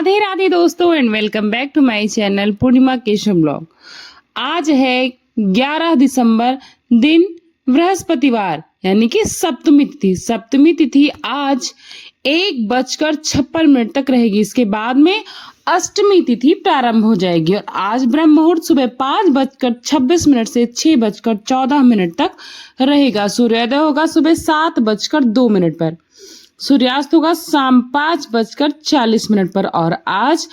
राधे राधे दोस्तों and welcome back to my channel Purnima Keshav blog. आज है 11 दिसंबर, दिन बृहस्पतिवार यानी कि सप्तमी तिथि। सप्तमी तिथि आज 1:56 तक रहेगी। इसके बाद में अष्टमी तिथि प्रारंभ हो जाएगी और आज ब्रह्म मुहूर्त सुबह 5:26 से 6:14 तक रहेगा। सूर्योदय होगा सुबह 7:02 पर। सूर्यास्त होगा शाम 5:40 पर और आज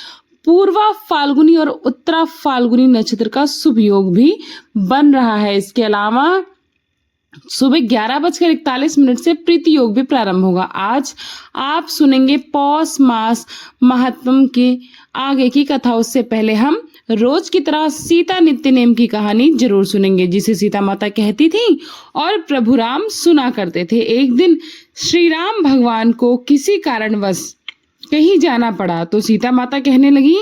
पूर्वा फाल्गुनी और उत्तरा फाल्गुनी नक्षत्र का शुभ योग भी बन रहा है। इसके अलावा सुबह 11:41 से प्रीति योग भी प्रारंभ होगा। आज आप सुनेंगे पौष मास महात्म की आगे की कथा। उससे पहले हम रोज की तरह सीता नित्य नेम की कहानी जरूर सुनेंगे, जिसे सीता माता कहती थी और प्रभु राम सुना करते थे। एक दिन श्री राम भगवान को किसी कारणवश कहीं जाना पड़ा तो सीता माता कहने लगी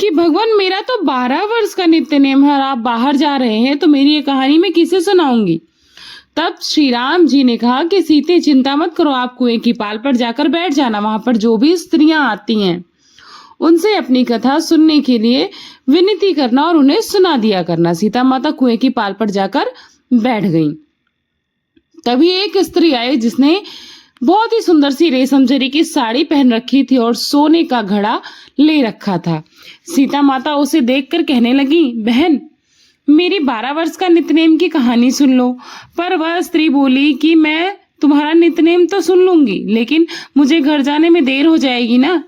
कि भगवान, मेरा तो 12 वर्ष का नित्य नेम है और आप बाहर जा रहे हैं तो मेरी ये कहानी मैं किसे सुनाऊंगी। तब श्री राम जी ने कहा कि सीते चिंता मत करो, आप कुएं की पाल पर जाकर बैठ जाना। वहां पर जो भी स्त्रियां आती हैं उनसे अपनी कथा सुनने के लिए विनती करना और उन्हें सुना दिया करना। सीता माता कुएं की पाल पर जाकर बैठ गईं। तभी एक स्त्री आई जिसने बहुत ही सुंदर सी रेशम जरी की साड़ी पहन रखी थी और सोने का घड़ा ले रखा था। सीता माता उसे देखकर कहने लगी, बहन, मेरी 12 वर्ष का नित्यनेम की कहानी सुन लो। पर वह स्त्री बोली कि मैं तुम्हारा नित्यनेम तो सुन लूंगी, लेकिन मुझे घर जाने में देर हो जाएगी ना,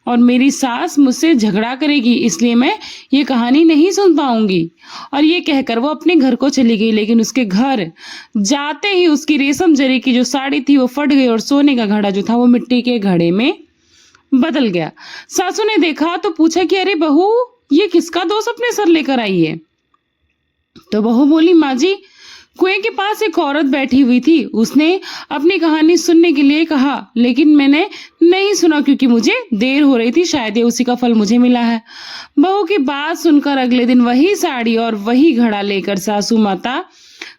और मेरी सास मुझसे झगड़ा करेगी, इसलिए मैं ये कहानी नहीं सुन पाऊंगी। और ये कहकर वो अपने घर को चली गई। लेकिन उसके घर जाते ही उसकी रेशम जरी की जो साड़ी थी वो फट गई और सोने का घड़ा जो था वो मिट्टी के घड़े में बदल गया। सासू ने देखा तो पूछा कि अरे बहू, ये किसका दोष अपने सर लेकर आई है। तो बहू बोली, माँ जी, कुएं के पास एक औरत बैठी हुई थी, उसने अपनी कहानी सुनने के लिए कहा, लेकिन मैंने नहीं सुना क्योंकि मुझे देर हो रही थी, शायद ये उसी का फल मुझे मिला है। बहू की बात सुनकर अगले दिन वही साड़ी और वही घड़ा लेकर सासू माता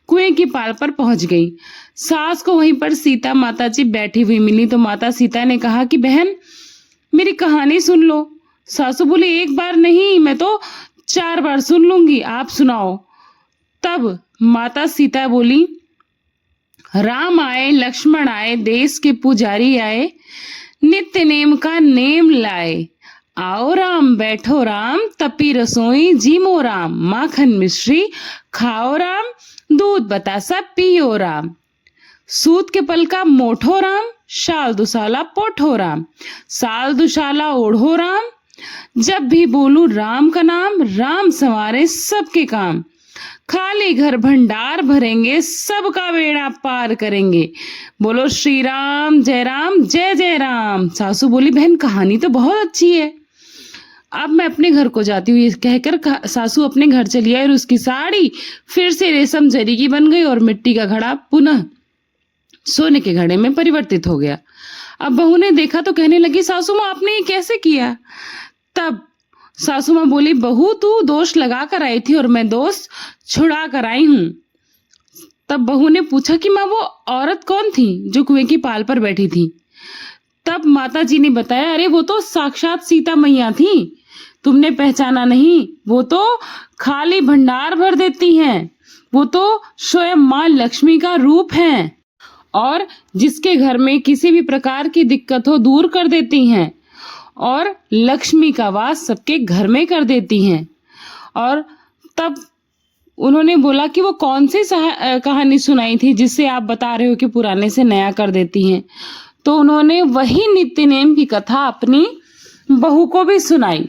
कुएं की पाल पर पहुंच गई। सास को वहीं पर सीता माता जी बैठी हुई मिली तो माता सीता ने कहा कि बहन, मेरी कहानी सुन लो। सासू बोली, एक बार नहीं, मैं तो 4 बार सुन लूंगी, आप सुनाओ। तब माता सीता बोली, राम आए, लक्ष्मण आए, देश के पुजारी आए, नित्य नेम का नेम लाए। आओ राम, बैठो राम, तपी रसोई जीमो राम, माखन मिश्री खाओ राम, दूध बतासा पियो राम। सूत के पल का मोठो राम, शाल दुशाला पोठो राम, साल दुशाला ओढ़ो राम। जब भी बोलूं राम का नाम, राम संवारे सबके काम। खाली घर भंडार भरेंगे, सबका बेड़ा पार करेंगे। बोलो श्री राम, जय जय राम। सासू बोली, बहन, कहानी तो बहुत अच्छी है, अब मैं अपने घर को जाती हूँ। ये कहकर सासू अपने घर चली आई और उसकी साड़ी फिर से रेशम जरी की बन गई और मिट्टी का घड़ा पुनः सोने के घड़े में परिवर्तित हो गया। अब बहू ने देखा तो कहने लगी, सासू माँ, आपने ये कैसे किया। तब सासू माँ बोली, बहू, तू दोष लगा कर आई थी और मैं दोष छुड़ा कर आई हूं। तब बहू ने पूछा कि माँ, वो औरत कौन थी जो कुएं की पाल पर बैठी थी। तब माता जी ने बताया, अरे वो तो साक्षात सीता मैया थी, तुमने पहचाना नहीं, वो तो खाली भंडार भर देती हैं, वो तो स्वयं माँ लक्ष्मी का रूप है और जिसके घर में किसी भी प्रकार की दिक्कत हो दूर कर देती हैं और लक्ष्मी का वास सबके घर में कर देती हैं। और तब उन्होंने बोला कि वो कौन सी कहानी सुनाई थी जिससे आप बता रहे हो कि पुराने से नया कर देती हैं। तो उन्होंने वही नित्य नेम की कथा अपनी बहू को भी सुनाई।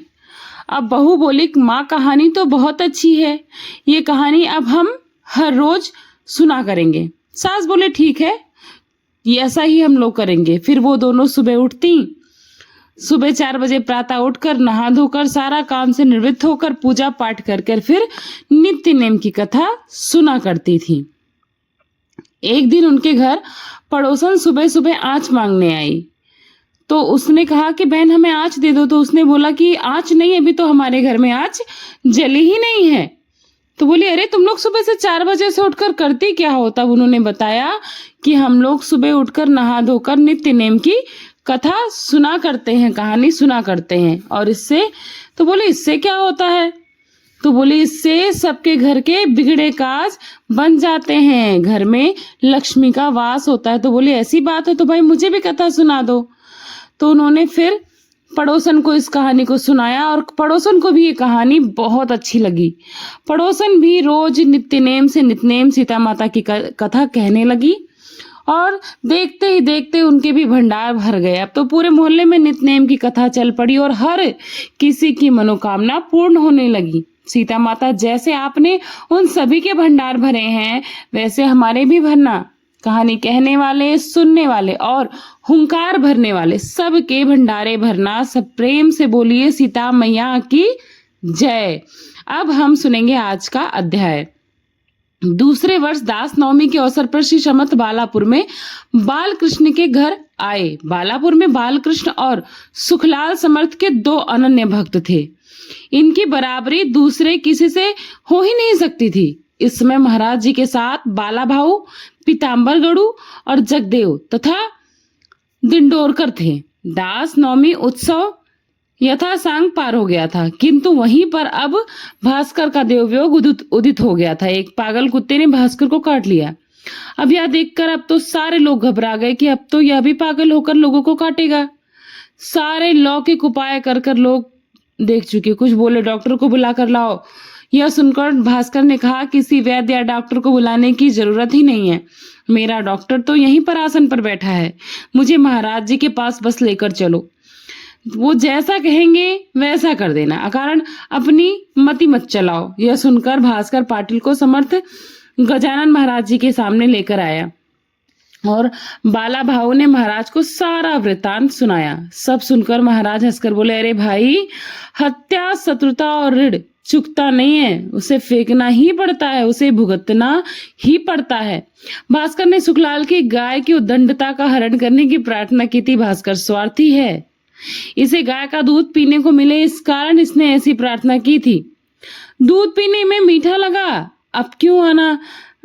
अब बहू बोली, माँ, कहानी तो बहुत अच्छी है, ये कहानी अब हम हर रोज सुना करेंगे। सास बोले, ठीक है, ये ऐसा ही हम लोग करेंगे। फिर वो दोनों सुबह उठती, सुबह 4 बजे प्रातः उठकर नहा धोकर सारा काम से निवृत्त होकर पूजा पाठ कर फिर नित्य नेम की कथा सुना करती थी। एक दिन उनके घर पड़ोसन सुबह सुबह आँच मांगने आई तो उसने कहा कि बहन, हमें आँच दे दो। तो उसने बोला कि आँच नहीं, अभी तो हमारे घर में आँच जली ही नहीं है। तो बोली, अरे तुम लोग सुबह से 4 बजे से उठकर करती क्या हो। तब उन्होंने बताया कि हम लोग सुबह उठकर नहा धोकर नित्य नेम की कथा सुना करते हैं, कहानी सुना करते हैं। और इससे तो बोले इससे क्या होता है? तो बोले इससे सबके घर के बिगड़े काज बन जाते हैं, घर में लक्ष्मी का वास होता है। तो बोले ऐसी बात है तो भाई मुझे भी कथा सुना दो। तो उन्होंने फिर पड़ोसन को इस कहानी को सुनाया और पड़ोसन को भी ये कहानी बहुत अच्छी लगी। पड़ोसन भी रोज नित्यनेम सीता माता की कथा कहने लगी और देखते ही देखते उनके भी भंडार भर गए। अब तो पूरे मोहल्ले में नित्यनेम की कथा चल पड़ी और हर किसी की मनोकामना पूर्ण होने लगी। सीता माता जैसे आपने उन सभी के भंडार भरे हैं वैसे हमारे भी भरना। कहानी कहने वाले, सुनने वाले और हुंकार भरने वाले सबके भंडारे भरना। सब प्रेम से बोलिए सीता मैया की जय। अब हम सुनेंगे आज का अध्याय। दूसरे वर्ष दास नवमी के अवसर पर श्री समर्थ बालापुर में बाल कृष्ण के घर आए। बालापुर में बाल कृष्ण और सुखलाल समर्थ के 2 अनन्य भक्त थे। इनकी बराबरी दूसरे किसी से हो ही नहीं सकती थी। इस समय महाराज जी के साथ बाला भाऊ, पीताम्बर गड़ू और जगदेव तथा दिंडोरकर थे। दास नवमी उत्सव यथासांग पार हो गया था, किंतु वहीं पर अब भास्कर का देवयोग उदित हो गया था। एक पागल कुत्ते ने भास्कर को काट लिया। अब यह देखकर अब तो सारे लोग घबरा गए कि अब तो यह भी पागल होकर लोगों को काटेगा। सारे लौकिक उपाय कर कर लोग देख चुके। कुछ बोले डॉक्टर को बुला कर लाओ। यह सुनकर भास्कर ने कहा किसी वैद्य या डॉक्टर को बुलाने की जरूरत ही नहीं है। मेरा डॉक्टर तो यहीं पर आसन पर बैठा है। मुझे महाराज जी के पास बस लेकर चलो। वो जैसा कहेंगे वैसा कर देना, अकारण अपनी मति मत चलाओ। यह सुनकर भास्कर पाटिल को समर्थ गजानन महाराज जी के सामने लेकर आया और बाला भाऊ ने महाराज को सारा वृतांत सुनाया। सब सुनकर महाराज हंसकर बोले, अरे भाई, हत्या, शत्रुता और ऋण चुकता नहीं है, उसे फेंकना ही पड़ता है, उसे भुगतना ही पड़ता है। भास्कर ने सुखलाल की गाय की उद्दंडता का हरण करने की प्रार्थना की थी। भास्कर स्वार्थी है, इसे गाय का दूध पीने को मिले इस कारण इसने ऐसी प्रार्थना की थी। दूध पीने में मीठा लगा, अब क्यों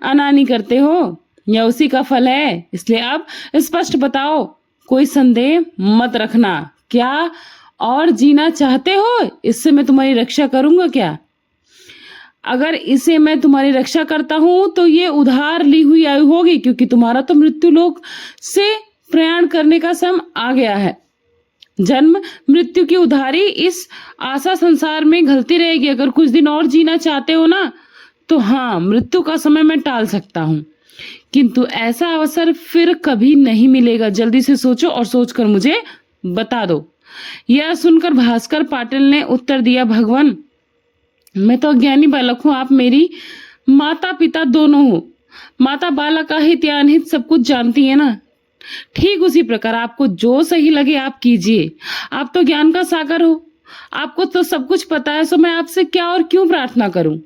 अनानी करते हो? यह उसी का फल है, इसलिए अब स्पष्ट बताओ, कोई संदेह मत रखना। क्या और जीना चाहते हो? इससे मैं तुम्हारी रक्षा करूंगा क्या? अगर इसे मैं तुम्हारी रक्षा करता हूं तो ये उधार ली हुई आयु होगी, क्योंकि तुम्हारा तो मृत्यु लोक से प्रयाण करने का समय आ गया है। जन्म मृत्यु की उधारी इस आशा संसार में घलती रहेगी। अगर कुछ दिन और जीना चाहते हो ना तो हाँ, मृत्यु का समय मैं टाल सकता हूँ, किंतु ऐसा अवसर फिर कभी नहीं मिलेगा। जल्दी से सोचो और सोचकर मुझे बता दो। यह सुनकर भास्कर पाटिल ने उत्तर दिया, भगवान, मैं तो अज्ञानी बालक हूं, आप मेरी माता पिता दोनों हो। माता बालक का हित या अनहित सब कुछ जानती है ना। ठीक उसी प्रकार आपको जो सही लगे आप कीजिए। आप तो ज्ञान का सागर हो, आपको तो सब कुछ पता है, सो मैं आपसे क्या और क्यों प्रार्थना करूं?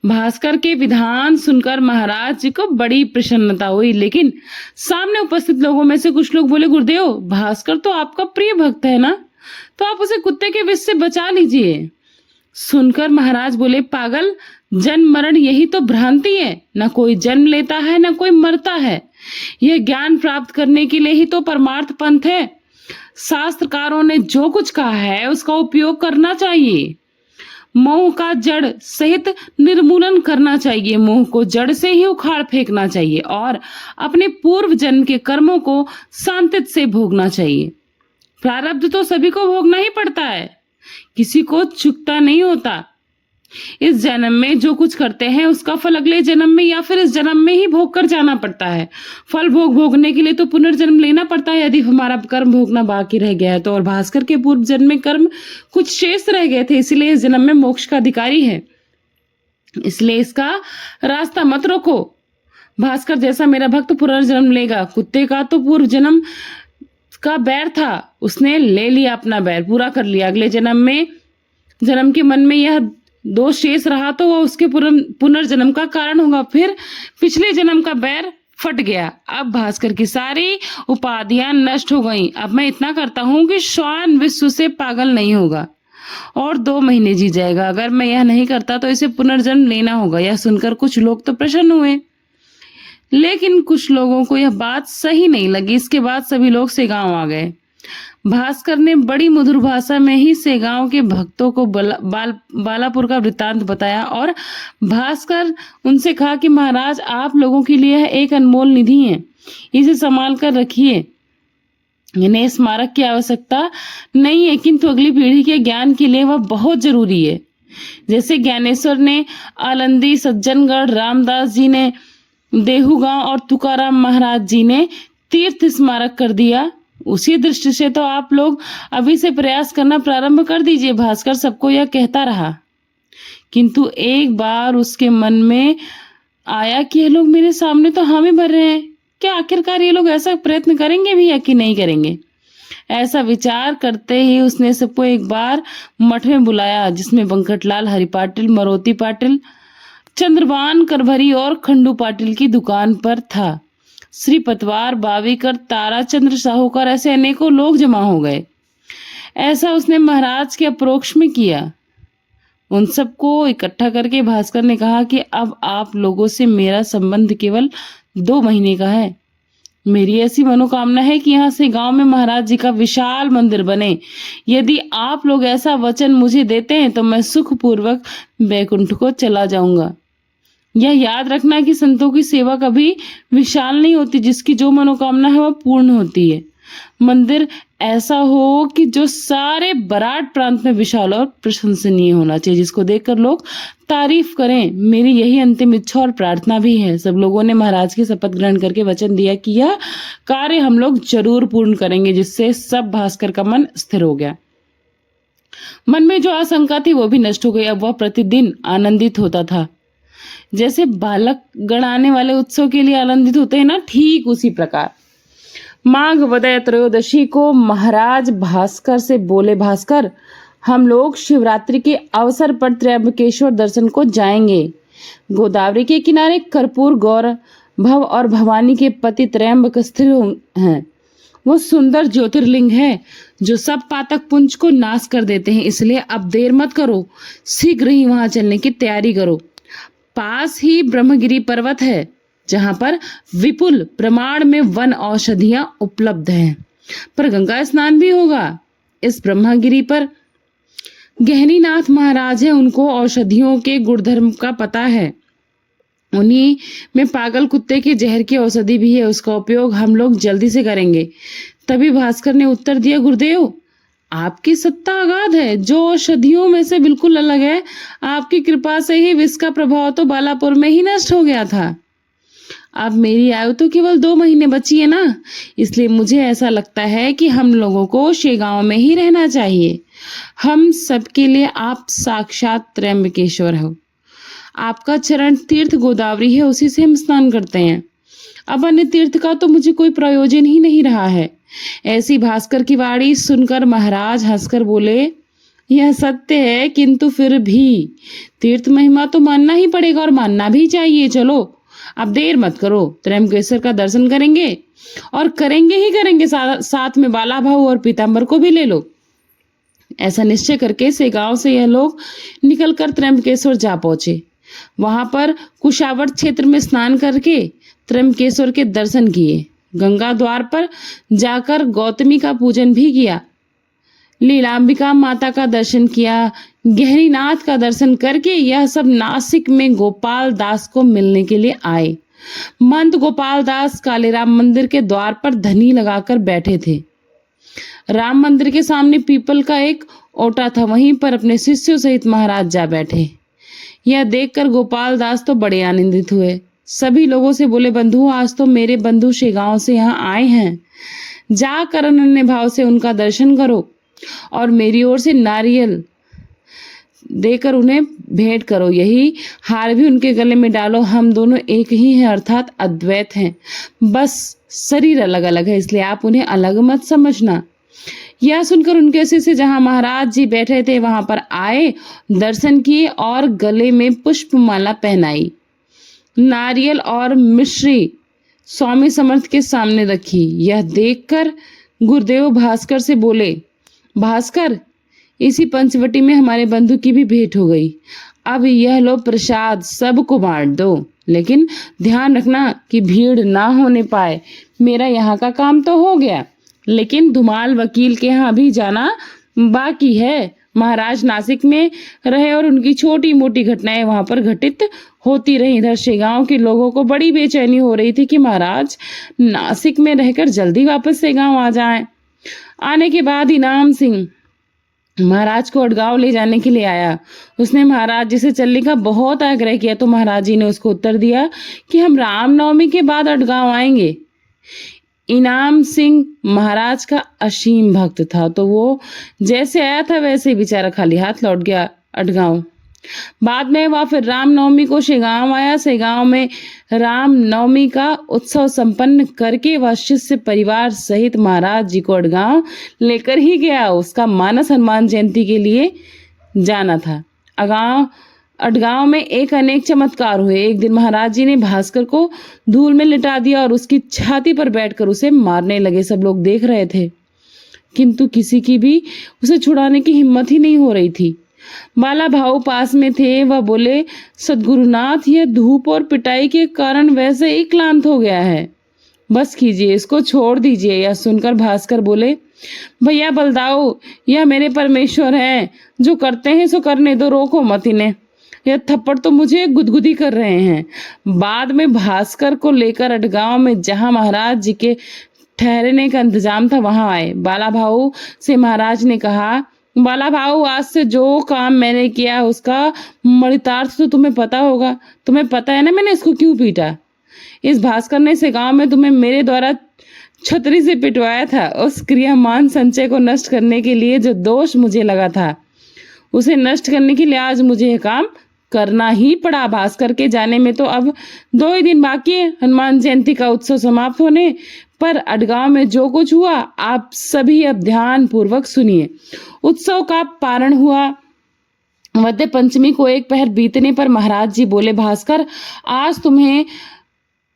भास्कर के विधान सुनकर महाराज जी को बड़ी प्रसन्नता हुई, लेकिन सामने उपस्थित लोगों में से कुछ लोग बोले, गुरुदेव, भास्कर तो आपका प्रिय भक्त है ना, तो आप उसे कुत्ते के विष से बचा लीजिए। सुनकर महाराज बोले, पागल, जन्म मरण यही तो भ्रांति है। न कोई जन्म लेता है न कोई मरता है। यह ज्ञान प्राप्त करने के लिए ही तो परमार्थ पंथ है। शास्त्रकारों ने जो कुछ कहा है उसका उपयोग करना चाहिए। मोह का जड़ सहित निर्मूलन करना चाहिए। मोह को जड़ से ही उखाड़ फेंकना चाहिए और अपने पूर्व जन्म के कर्मों को शांतित से भोगना चाहिए। प्रारब्ध तो सभी को भोगना ही पड़ता है, किसी को चुकता नहीं होता। इस जन्म में जो कुछ करते हैं उसका फल अगले जन्म में या फिर इस जन्म में ही भोग कर जाना पड़ता है। फल भोगने के लिए तो पुनर्जन्म लेना पड़ता है, यदि हमारा कर्म भोगना बाकी रह गया है तो। और भास्कर के पूर्व जन्म में कर्म कुछ शेष रह गए थे, इसलिए इस जन्म में मोक्ष का अधिकारी है, इसलिए इसका रास्ता मत रोको। भास्कर जैसा मेरा भक्त पुनर्जन्म लेगा। कुत्ते का तो पूर्व जन्म का बैर था, उसने ले लिया अपना बैर, पूरा कर लिया। अगले जन्म के मन में यह दोष शेष रहा तो वह उसके पुनर्जन्म का कारण होगा। फिर पिछले जन्म का बैर फट गया। अब भास्कर की सारी उपाधियां नष्ट हो गईं। अब मैं इतना करता हूं कि श्वान विश्व से पागल नहीं होगा और 2 महीने जी जाएगा। अगर मैं यह नहीं करता तो इसे पुनर्जन्म लेना होगा। यह सुनकर कुछ लोग तो प्रसन्न हुए, लेकिन कुछ लोगों को यह बात सही नहीं लगी। इसके बाद सभी लोग से गांव आ गए। भास्कर ने बड़ी मधुर भाषा में ही सेगांव के भक्तों को बालापुर का वृत्तांत बताया और भास्कर उनसे कहा कि महाराज, आप लोगों के लिए यह एक अनमोल निधि है, इसे संभाल कर रखिए। इन्हें स्मारक की आवश्यकता नहीं है, किंतु अगली पीढ़ी के ज्ञान के लिए वह बहुत जरूरी है। जैसे ज्ञानेश्वर ने आलंदी, सज्जनगढ़, रामदास जी ने देहूगांव और तुकाराम महाराज जी ने तीर्थ स्मारक कर दिया, उसी दृष्टि से तो आप लोग अभी से प्रयास करना प्रारंभ कर दीजिए। भास्कर सबको यह कहता रहा, किंतु एक बार उसके मन में आया कि ये लोग मेरे सामने तो हामी भर रहे हैं, क्या आखिरकार ये लोग ऐसा प्रयत्न करेंगे भी या कि नहीं करेंगे। ऐसा विचार करते ही उसने सबको एक बार मठ में बुलाया, जिसमें वेंकटलाल हरि पाटिल, मरोती पाटिल, चंद्रभान करभरी और खंडू पाटिल की दुकान पर था। श्री पतवार, बावीकर, ताराचंद्र साहूकार, ऐसे अनेकों लोग जमा हो गए। ऐसा उसने महाराज के अप्रोक्ष में किया। उन सबको इकट्ठा करके भास्कर ने कहा कि अब आप लोगों से मेरा संबंध केवल 2 महीने का है। मेरी ऐसी मनोकामना है कि यहाँ से गांव में महाराज जी का विशाल मंदिर बने। यदि आप लोग ऐसा वचन मुझे देते हैं तो मैं सुखपूर्वक बैकुंठ को चला जाऊंगा। यह याद रखना कि संतों की सेवा कभी विशाल नहीं होती, जिसकी जो मनोकामना है वह पूर्ण होती है। मंदिर ऐसा हो कि जो सारे बराट प्रांत में विशाल और प्रशंसनीय होना चाहिए, जिसको देखकर लोग तारीफ करें। मेरी यही अंतिम इच्छा और प्रार्थना भी है। सब लोगों ने महाराज की शपथ ग्रहण करके वचन दिया कि यह कार्य हम लोग जरूर पूर्ण करेंगे, जिससे सब भास्कर का मन स्थिर हो गया। मन में जो आशंका थी वो भी नष्ट हो गई। अब वह प्रतिदिन आनंदित होता था। जैसे बालक गणाने वाले उत्सव के लिए आनंदित होते हैं ना, ठीक उसी प्रकार माघ वदय त्रयोदशी को महाराज भास्कर से बोले, भास्कर, हम लोग शिवरात्रि के अवसर पर त्र्यंबकेश्वर दर्शन को जाएंगे। गोदावरी के किनारे कर्पूर गौरव और भवानी के पति त्र्यंबक स्थिर हैं। वो सुंदर ज्योतिर्लिंग है जो सब पातक पुंज को नाश कर देते हैं। इसलिए अब देर मत करो, शीघ्र ही वहां चलने की तैयारी करो। पास ही ब्रह्मगिरी पर्वत है, जहां पर विपुल प्रमाण में वन औषधियां उपलब्ध हैं, पर गंगा स्नान भी होगा। इस ब्रह्मगिरी पर गहनीनाथ महाराज हैं, उनको औषधियों के गुणधर्म का पता है। उन्हीं में पागल कुत्ते के जहर की औषधि भी है, उसका उपयोग हम लोग जल्दी से करेंगे। तभी भास्कर ने उत्तर दिया, गुरुदेव, आपकी सत्ता अगाध है, जो औषधियों में से बिल्कुल अलग है। आपकी कृपा से ही विष का प्रभाव तो बालापुर में ही नष्ट हो गया था। अब मेरी आयु तो केवल 2 महीने बची है ना, इसलिए मुझे ऐसा लगता है कि हम लोगों को शेगांव में ही रहना चाहिए। हम सबके लिए आप साक्षात त्र्यंबकेश्वर हो। आपका चरण तीर्थ गोदावरी है, उसी से हम स्नान करते हैं। अब अन्य तीर्थ का तो मुझे कोई प्रयोजन ही नहीं रहा है। ऐसी भास्कर की वाणी सुनकर महाराज हंसकर बोले, यह सत्य है, किंतु फिर भी तीर्थ महिमा तो मानना ही पड़ेगा और मानना भी चाहिए। चलो अब देर मत करो, त्र्यंबकेश्वर का दर्शन करेंगे और करेंगे ही करेंगे। साथ में बाला भाऊ और पीताम्बर को भी ले लो। ऐसा निश्चय करके से गांव से यह लोग निकलकर त्र्यंबकेश्वर जा पहुंचे। वहां पर कुशावर्त क्षेत्र में स्नान करके त्र्यंबकेश्वर के दर्शन किए। गंगा द्वार पर जाकर गौतमी का पूजन भी किया। लीलांबिका माता का दर्शन किया। गहरीनाथ का दर्शन करके यह सब नासिक में गोपाल दास को मिलने के लिए आए। मंत गोपाल दास कालेराम मंदिर के द्वार पर धनी लगाकर बैठे थे। राम मंदिर के सामने पीपल का एक ओटा था, वहीं पर अपने शिष्यों सहित महाराज जा बैठे। यह देखकर गोपाल दास तो बड़े आनंदित हुए। सभी लोगों से बोले, बंधु, आज तो मेरे बंधु शेगांव से यहाँ आए हैं। जाकर अनन्य भाव से उनका दर्शन करो और मेरी ओर से नारियल देकर उन्हें भेंट करो। यही हार भी उनके गले में डालो। हम दोनों एक ही हैं, अर्थात अद्वैत हैं। बस शरीर अलग अलग है, इसलिए आप उन्हें अलग मत समझना। यह सुनकर उनके शिष्य जहां महाराज जी बैठे थे वहां पर आए, दर्शन किए और गले में पुष्पमाला पहनाई। नारियल और मिश्री स्वामी समर्थ के सामने रखी। यह देखकर गुरुदेव भास्कर से बोले, भास्कर, इसी पंचवटी में हमारे बंधु की भी भेंट हो गई। अब यह लो प्रसाद, सबको बांट दो, लेकिन ध्यान रखना कि भीड़ ना होने पाए। मेरा यहाँ का काम तो हो गया, लेकिन धुमाल वकील के यहाँ अभी जाना बाकी है। महाराज नासिक में रहे और उनकी छोटी मोटी घटनाएं वहां पर घटित होती रही। इधर शेगांव के लोगों को बड़ी बेचैनी हो रही थी कि महाराज नासिक में रहकर जल्दी वापस शेगांव आ जाएं। आने के बाद इनाम सिंह महाराज को अटगांव ले जाने के लिए आया। उसने महाराज जी से चलने का बहुत आग्रह किया तो महाराज जी ने उसको उत्तर दिया कि हम रामनवमी के बाद अटगांव आएंगे। इनाम सिंह महाराज का असीम भक्त था, तो वो जैसे आया था वैसे ही बेचारा खाली हाथ लौट गया अटगांव। बाद में वह फिर रामनवमी को शेगांव आया। शेगांव में रामनवमी का उत्सव संपन्न करके वह शिष्य परिवार सहित महाराज जी को अटगांव लेकर ही गया। उसका मानस हनुमान जयंती के लिए जाना था। अटगांव में एक अनेक चमत्कार हुए। एक दिन महाराज जी ने भास्कर को धूल में लिटा दिया और उसकी छाती पर बैठकर उसे मारने लगे। सब लोग देख रहे थे, किंतु किसी की भी उसे छुड़ाने की हिम्मत ही नहीं हो रही थी। बाला भाऊ पास में थे। वह बोले, सद्गुरुनाथ, यह धूप और पिटाई के कारण वैसे ही क्लांत हो गया है, बस कीजिए, इसको छोड़ दीजिए। यह सुनकर भास्कर बोले, भैया बलदाऊ, यह मेरे परमेश्वर हैं, जो करते हैं सो करने दो, रोको मत इन्हें। यह थप्पड़ तो मुझे गुदगुदी कर रहे हैं। बाद में भास्कर को लेकर अटगांव में जहां महाराज जी के ठहरने का इंतजाम था वहां आए। बाला भाऊ से महाराज ने कहा, बाला भाऊ, आज से जो काम मैंने किया उसका मणितार्थ तो तुम्हें पता होगा। तुम्हें पता है ना मैंने इसको क्यों पीटा। इस भास्कर ने से गांव में तुम्हें मेरे द्वारा छतरी से पिटवाया था। उस क्रियामान संचय को नष्ट करने के लिए जो दोष मुझे लगा था, उसे नष्ट करने के लिए आज मुझे यह काम करना ही पड़ा। भास्कर के जाने में तो अब 2 ही दिन बाकी है हनुमान जयंती का उत्सव समाप्त होने पर। अटगांव में जो कुछ हुआ आप सभी अब ध्यान पूर्वक सुनिए। उत्सव का पारण हुआ। मध्य पंचमी को एक पहर बीतने पर महाराज जी बोले, भास्कर, आज तुम्हें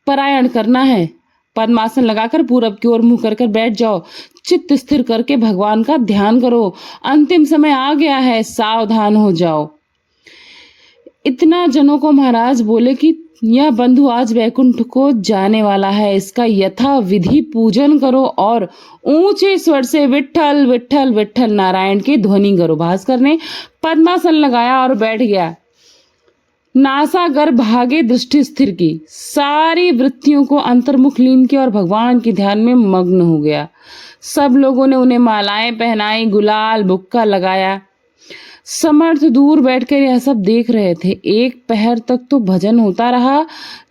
परायण करना है। पद्मासन लगाकर पूरब की ओर मुंह कर बैठ जाओ। चित्त स्थिर करके भगवान का ध्यान करो। अंतिम समय आ गया है, सावधान हो जाओ। इतना जनों को महाराज बोले कि यह बंधु आज वैकुंठ को जाने वाला है, इसका यथा विधि पूजन करो और ऊंचे स्वर से विट्ठल विट्ठल विट्ठल नारायण की ध्वनि करो। भास्कर ने पद्मासन लगाया और बैठ गया। नासागर भागे दृष्टि स्थिर की, सारी वृत्तियों को अंतर्मुख लीन किया और भगवान के ध्यान में मग्न हो गया। सब लोगों ने उन्हें मालाएं पहनाई, गुलाल बुक्का लगाया। समर्थ दूर बैठकर यह सब देख रहे थे। एक पहर तक तो भजन होता रहा।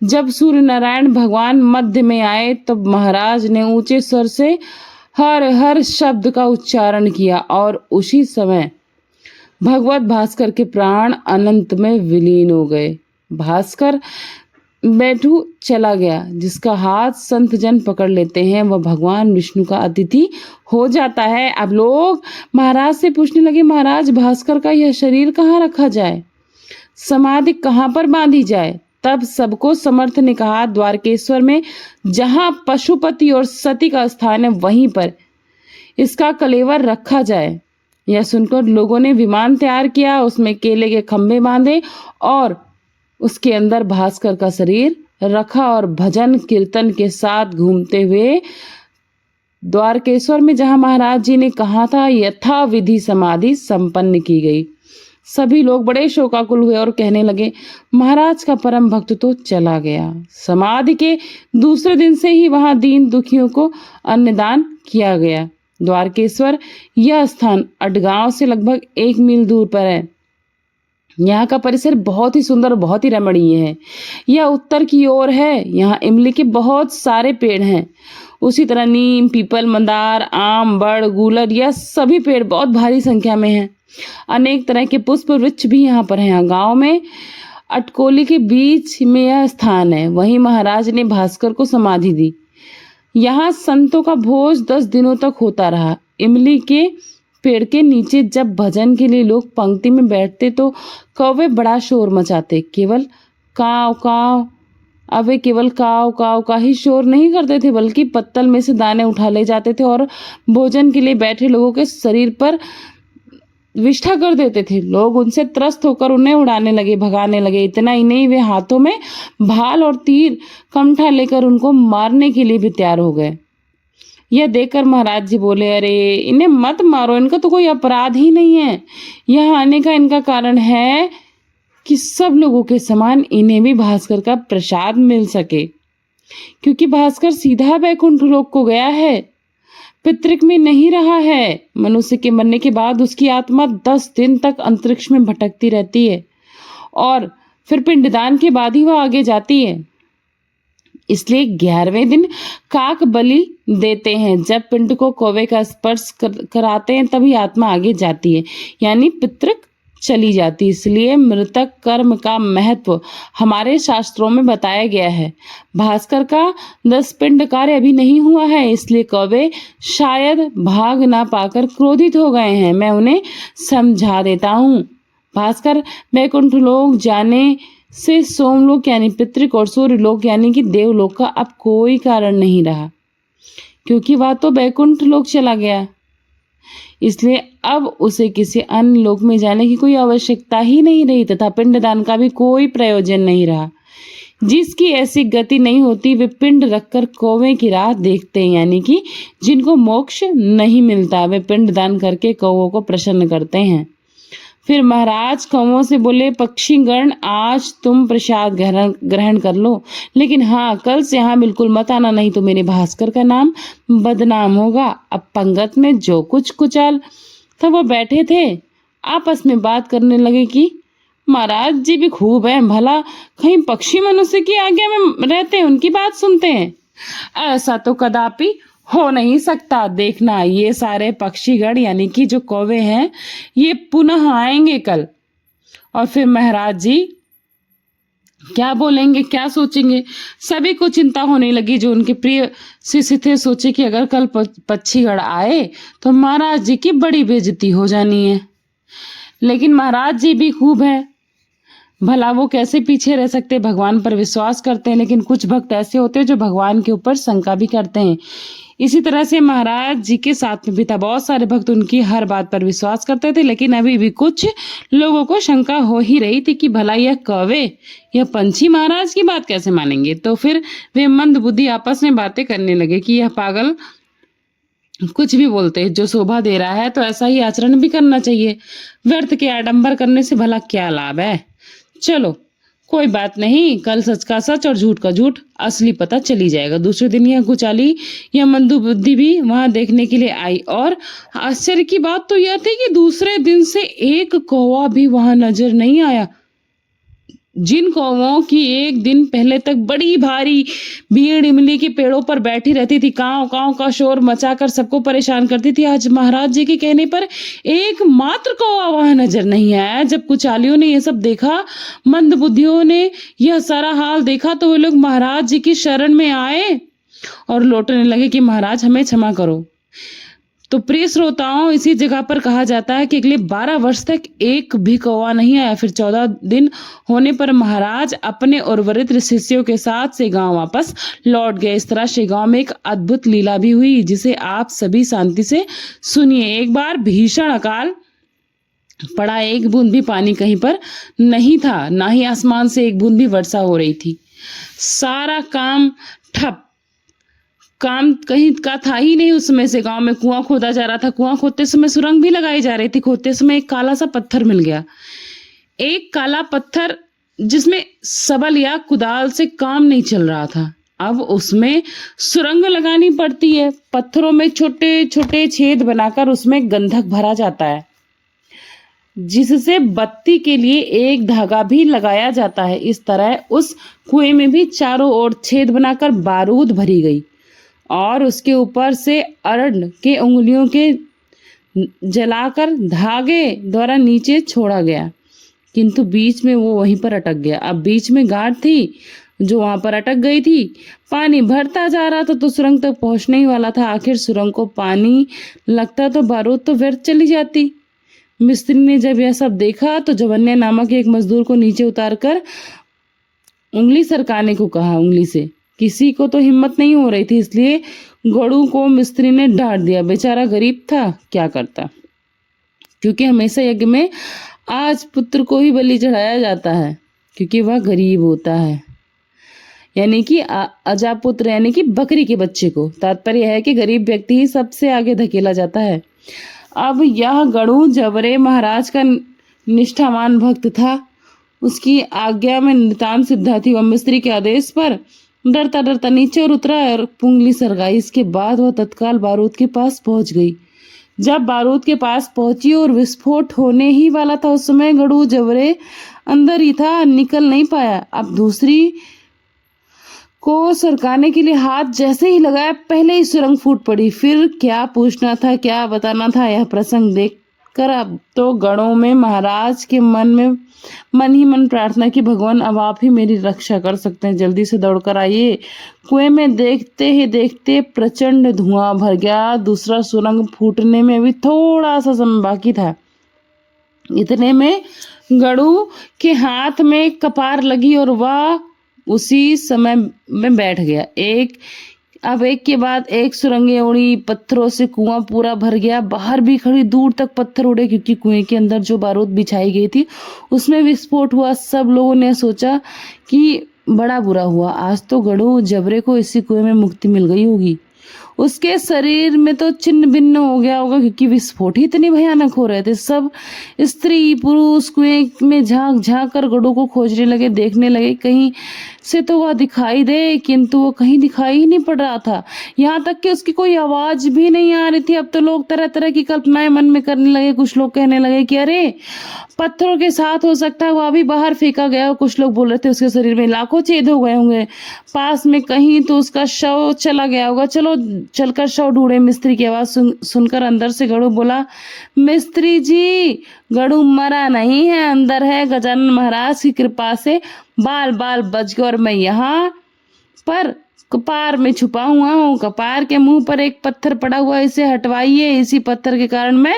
जब सूर्य नारायण भगवान मध्य में आए तब महाराज ने ऊंचे स्वर से हर हर शब्द का उच्चारण किया और उसी समय भगवत भास्कर के प्राण अनंत में विलीन हो गए। भास्कर बैठू चला गया। जिसका हाथ संत जन पकड़ लेते हैं वह भगवान विष्णु का अतिथि हो जाता है। अब लोग महाराज से पूछने लगे, महाराज, भास्कर का यह शरीर कहाँ रखा जाए, समाधि कहाँ पर बांधी जाए। तब सबको समर्थ ने कहा, द्वारकेश्वर में जहां पशुपति और सती का स्थान है वहीं पर इसका कलेवर रखा जाए। यह सुनकर लोगों ने विमान तैयार किया, उसमें केले के खंभे बांधे और उसके अंदर भास्कर का शरीर रखा और भजन कीर्तन के साथ घूमते हुए द्वारकेश्वर में जहां महाराज जी ने कहा था यथा विधि समाधि संपन्न की गई। सभी लोग बड़े शोकाकुल हुए और कहने लगे, महाराज का परम भक्त तो चला गया। समाधि के दूसरे दिन से ही वहां दीन दुखियों को अन्नदान किया गया। द्वारकेश्वर यह स्थान अटगांव से लगभग 1 मील दूर पर है। यहाँ का परिसर बहुत ही सुंदर, बहुत ही रमणीय है। यह उत्तर की ओर है। यहाँ इमली के बहुत सारे पेड़ हैं। उसी तरह नीम, पीपल, मंदार, आम, बड़, गूलर, यह सभी पेड़ बहुत भारी संख्या में हैं। अनेक तरह के पुष्प वृक्ष भी यहाँ पर हैं। गांव में अटकोली के बीच में यह स्थान है। वहीं महाराज ने भास्कर को समाधि दी। यहाँ संतों का भोज 10 दिनों तक होता रहा। इमली के पेड़ के नीचे जब भजन के लिए लोग पंक्ति में बैठते तो कौवे बड़ा शोर मचाते। केवल काव काव, अब वे केवल काव काव का ही शोर नहीं करते थे, बल्कि पत्तल में से दाने उठा ले जाते थे और भोजन के लिए बैठे लोगों के शरीर पर विष्ठा कर देते थे। लोग उनसे त्रस्त होकर उन्हें उड़ाने लगे, भगाने लगे। इतना ही नहीं, वे हाथों में भाल और तीर कमठा लेकर उनको मारने के लिए भी तैयार हो गए। यह देखकर महाराज जी बोले, अरे इन्हें मत मारो, इनका तो कोई अपराध ही नहीं है। यहाँ आने का इनका कारण है कि सब लोगों के समान इन्हें भी भास्कर का प्रसाद मिल सके, क्योंकि भास्कर सीधा वैकुंठ लोक को गया है, पितृक में नहीं रहा है। मनुष्य के मरने के बाद उसकी आत्मा 10 दिन तक अंतरिक्ष में भटकती रहती है और फिर पिंडदान के बाद ही वह आगे जाती है। इसलिए 11वें दिन काक बलि देते हैं। जब पिंड को कौवे का स्पर्श कराते हैं तभी आत्मा आगे जाती है, यानी पितृक चली जाती। इसलिए मृतक कर्म का महत्व हमारे शास्त्रों में बताया गया है। भास्कर का 10 पिंड कार्य अभी नहीं हुआ है, इसलिए कौवे शायद भाग ना पाकर क्रोधित हो गए हैं। मैं उन्हें समझा देता हूँ। भास्कर वैकुंठ लोक जाने से सोमलोक यानी पितृक और सूर्यलोक यानी कि देवलोक का अब कोई कारण नहीं रहा, क्योंकि वह तो वैकुंठ लोक चला गया। इसलिए अब उसे किसी अन्य लोक में जाने की कोई आवश्यकता ही नहीं रही तथा पिंडदान का भी कोई प्रयोजन नहीं रहा। जिसकी ऐसी गति नहीं होती वे पिंड रखकर कौवे की राह देखते हैं, यानी कि जिनको मोक्ष नहीं मिलता वे पिंडदान करके कौवों को प्रसन्न करते हैं। फिर महाराज कौवों से बोले, पक्षीगण आज तुम प्रसाद ग्रहण कर लो, लेकिन हाँ कल से यहाँ बिल्कुल मत आना, नहीं तो मेरे भास्कर का नाम बदनाम होगा। अब पंगत में जो कुछ कुचाल था वो बैठे थे, आपस में बात करने लगे कि महाराज जी भी खूब हैं, भला कहीं पक्षी मनुष्य की आज्ञा में रहते हैं, उनकी बात सुनते हैं। ऐसा तो कदापि हो नहीं सकता। देखना ये सारे पक्षीगण यानी कि जो कौवे हैं ये पुनः आएंगे कल, और फिर महाराज जी क्या बोलेंगे, क्या सोचेंगे। सभी को चिंता होने लगी। जो उनके प्रिय शिष्य थे सोचे कि अगर कल पक्षीगण आए तो महाराज जी की बड़ी बेइज्जती हो जानी है। लेकिन महाराज जी भी खूब है, भला वो कैसे पीछे रह सकते। भगवान पर विश्वास करते हैं, लेकिन कुछ भक्त ऐसे होते हैं जो भगवान के ऊपर शंका भी करते हैं। इसी तरह से महाराज जी के साथ में भी था। बहुत सारे भक्त उनकी हर बात पर विश्वास करते थे, लेकिन अभी भी कुछ लोगों को शंका हो ही रही थी कि भला यह कौवे यह पंछी महाराज की बात कैसे मानेंगे। तो फिर वे मंद बुद्धि आपस में बातें करने लगे कि यह पागल कुछ भी बोलते हैं, जो शोभा दे रहा है तो ऐसा ही आचरण भी करना चाहिए। व्यर्थ के आडंबर करने से भला क्या लाभ है। चलो कोई बात नहीं, कल सच का सच और झूठ का झूठ असली पता चली जाएगा। दूसरे दिन यह कुचाली यह मंदू बुद्धि भी वहां देखने के लिए आई, और आश्चर्य की बात तो यह थी कि दूसरे दिन से एक कौवा भी वहां नजर नहीं आया। जिन कौवों की एक दिन पहले तक बड़ी भारी भीड़ इमली के पेड़ों पर बैठी रहती थी, कांव कांव का शोर मचाकर सबको परेशान करती थी, आज महाराज जी के कहने पर एक मात्र कौवा वहां नजर नहीं आया। जब कुचालियों ने यह सब देखा, मंद बुद्धियों ने यह सारा हाल देखा, तो वे लोग महाराज जी की शरण में आए और लौटने लगे कि महाराज हमें क्षमा करो। तो प्रिय श्रोताओं, इसी जगह पर कहा जाता है कि अगले 12 वर्ष तक एक भी कौवा नहीं आया। फिर 14 दिन होने पर महाराज अपने और वरिष्ठ शिष्यों के साथ से गांव वापस लौट गए। इस तरह से गांव में एक अद्भुत लीला भी हुई, जिसे आप सभी शांति से सुनिए। एक बार भीषण अकाल पड़ा, एक बूंद भी पानी कहीं पर नहीं था, ना ही आसमान से एक बूंद भी वर्षा हो रही थी। सारा काम ठप, काम कहीं का था ही नहीं। उसमें से गांव में कुआं खोदा जा रहा था, कुआं खोदते समय सुरंग भी लगाई जा रही थी। खोदते समय एक काला सा पत्थर मिल गया, एक काला पत्थर जिसमें सबल या कुदाल से काम नहीं चल रहा था। अब उसमें सुरंग लगानी पड़ती है। पत्थरों में छोटे छोटे छेद बनाकर उसमें गंधक भरा जाता है, जिससे बत्ती के लिए एक धागा भी लगाया जाता है। इस तरह उस कुएं में भी चारों ओर छेद बनाकर बारूद भरी गई और उसके ऊपर से अरण के उंगलियों के जलाकर धागे द्वारा नीचे छोड़ा गया, किंतु बीच में वो वहीं पर अटक गया। अब बीच में गांठ थी जो वहां पर अटक गई थी। पानी भरता जा रहा था तो सुरंग तक पहुंचने ही वाला था। आखिर सुरंग को पानी लगता तो बारूद तो व्यर्थ चली जाती। मिस्त्री ने जब यह सब देखा तो जवन्य नामक एक मजदूर को नीचे उतारकर उंगली सरकाने को कहा। उंगली से किसी को तो हिम्मत नहीं हो रही थी, इसलिए गड़ू को मिस्त्री ने डांट दिया। बेचारा गरीब था, क्या करता, क्योंकि हमेशा यज्ञ में आज पुत्र को ही बलि चढ़ाया जाता है, क्योंकि वह गरीब होता है। यानी कि अजापुत्र यानी कि बकरी के बच्चे को। तात्पर्य है कि गरीब व्यक्ति ही सबसे आगे धकेला जाता है। अब यह गणु जबरे महाराज का निष्ठावान भक्त था। उसकी आज्ञा में नितांत सिद्धा थी। वह मिस्त्री के आदेश पर डरता डरता नीचे और उतरा और पुंगली सरगाई। इसके बाद वह तत्काल बारूद के पास पहुंच गई। जब बारूद के पास पहुंची और विस्फोट होने ही वाला था, उस समय गणु जबरे अंदर ही था, निकल नहीं पाया। अब दूसरी को सरकाने के लिए हाथ जैसे ही लगाया, पहले ही सुरंग फूट पड़ी। फिर क्या पूछना था, क्या बताना था, यह प्रसंग देखकर अब तो गणों में महाराज के मन ही मन प्रार्थना की, भगवान अब आप ही मेरी रक्षा कर सकते हैं, जल्दी से दौड़कर आइए। कुएं में देखते ही देखते प्रचंड धुआं भर गया। दूसरा सुरंग फूटने में भी थोड़ा सा समय बाकी था। इतने में गणु के हाथ में कपार लगी और वह उसी समय में बैठ गया। एक के बाद एक सुरंगें उड़ी, पत्थरों से कुआं पूरा भर गया। बाहर भी खड़ी दूर तक पत्थर उड़े, क्योंकि कुएं के अंदर जो बारूद बिछाई गई थी उसमें विस्फोट हुआ। सब लोगों ने सोचा कि बड़ा बुरा हुआ, आज तो गणु जबरे को इसी कुएं में मुक्ति मिल गई होगी। उसके शरीर में तो छिन्न भिन्न हो गया होगा, क्योंकि विस्फोट ही इतने भयानक हो रहे थे। सब स्त्री पुरुष कुएं में झांक झांक कर गणु को खोजने लगे, देखने लगे कहीं से तो वह दिखाई दे, किंतु वो कहीं दिखाई ही नहीं पड़ रहा था। यहाँ तक कि उसकी कोई आवाज भी नहीं आ रही थी। अब तो लोग तरह तरह की कल्पनाएं मन में करने लगे। कुछ लोग कहने लगे कि अरे पत्थरों के साथ हो सकता है वह भी बाहर फेंका गया। कुछ लोग बोल रहे थे उसके शरीर में लाखों छेद हो गए होंगे, पास में कहीं तो उसका शव चला गया होगा, चलो चलकर शव ढूंढे। मिस्त्री की आवाज सुनकर अंदर से गणु बोला, मिस्त्री जी गणु मरा नहीं है, अंदर है। गजानन महाराज की कृपा से बाल बाल बच गए और मैं यहाँ पर कपार में छुपा हुआ हूँ। कपार के मुंह पर एक पत्थर पड़ा हुआ, इसे हटवाइए। इसी पत्थर के कारण मैं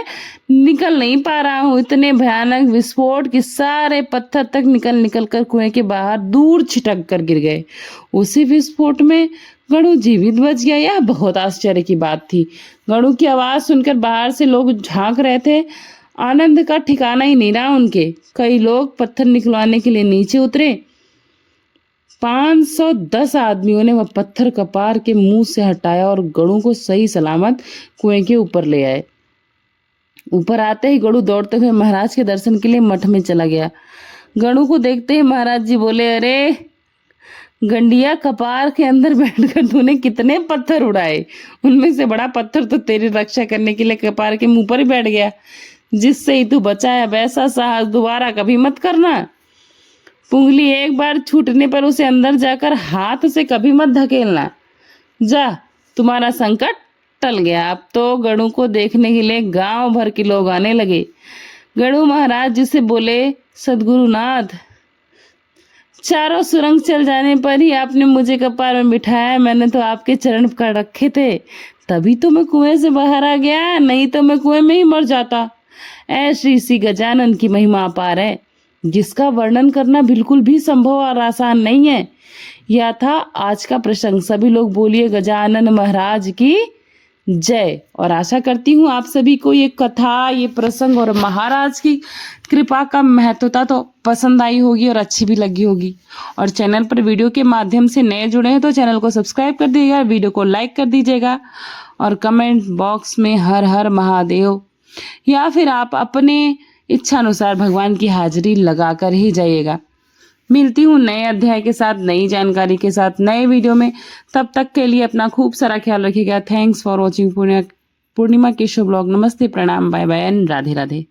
निकल नहीं पा रहा हूँ। इतने भयानक विस्फोट कि सारे पत्थर तक निकल कर कुएं के बाहर दूर छिटक कर गिर गए। उसी विस्फोट में गणु जीवित बच गया। यह बहुत आश्चर्य की बात थी। गणु की आवाज सुनकर बाहर से लोग झांक रहे थे। आनंद का ठिकाना ही नहीं रहा उनके। कई लोग पत्थर निकलवाने के लिए नीचे उतरे। 510 आदमियों ने वह पत्थर कपार के मुंह से हटाया और गणु को सही सलामत कुएं के ऊपर ले आए। ऊपर आते ही गणु दौड़ते हुए महाराज के दर्शन के लिए मठ में चला गया। गणु को देखते ही महाराज जी बोले, अरे गंडिया, कपार के अंदर बैठकर तूने कितने पत्थर उड़ाए, उनमें से बड़ा पत्थर तो तेरी रक्षा करने के लिए कपार के मुंह पर ही बैठ गया, जिससे ही तू बचा है। वैसा साहस दोबारा कभी मत करना। पुंगली एक बार छूटने पर उसे अंदर जाकर हाथ से कभी मत धकेलना। जा, तुम्हारा संकट टल गया। अब तो गणु को देखने के लिए गांव भर के लोग आने लगे। गणु महाराज जी से बोले, सदगुरुनाथ, चारों सुरंग चल जाने पर ही आपने मुझे कपार में बिठाया। मैंने तो आपके चरण पकड़ रखे थे, तभी तो मैं कुएं से बाहर आ गया, नहीं तो मैं कुएं में ही मर जाता। ऐसी सी गजानन की महिमा अपार है, जिसका वर्णन करना बिल्कुल भी संभव और आसान नहीं है। यह था आज का प्रसंग। सभी लोग बोलिए गजानन महाराज की जय। और आशा करती हूँ आप सभी को ये कथा, ये प्रसंग और महाराज की कृपा का महत्वता तो पसंद आई होगी और अच्छी भी लगी होगी। और चैनल पर वीडियो के माध्यम से नए जुड़े हैं तो चैनल को सब्सक्राइब कर दीजिएगा, वीडियो को लाइक कर दीजिएगा और कमेंट बॉक्स में हर हर महादेव या फिर आप अपने इच्छा अनुसार भगवान की हाजिरी लगाकर ही जाइएगा। मिलती हूँ नए अध्याय के साथ, नई जानकारी के साथ, नए वीडियो में। तब तक के लिए अपना खूब सारा ख्याल रखिएगा। Thanks for watching Purnima Keshav blog. नमस्ते, प्रणाम, bye bye and Radhe Radhe.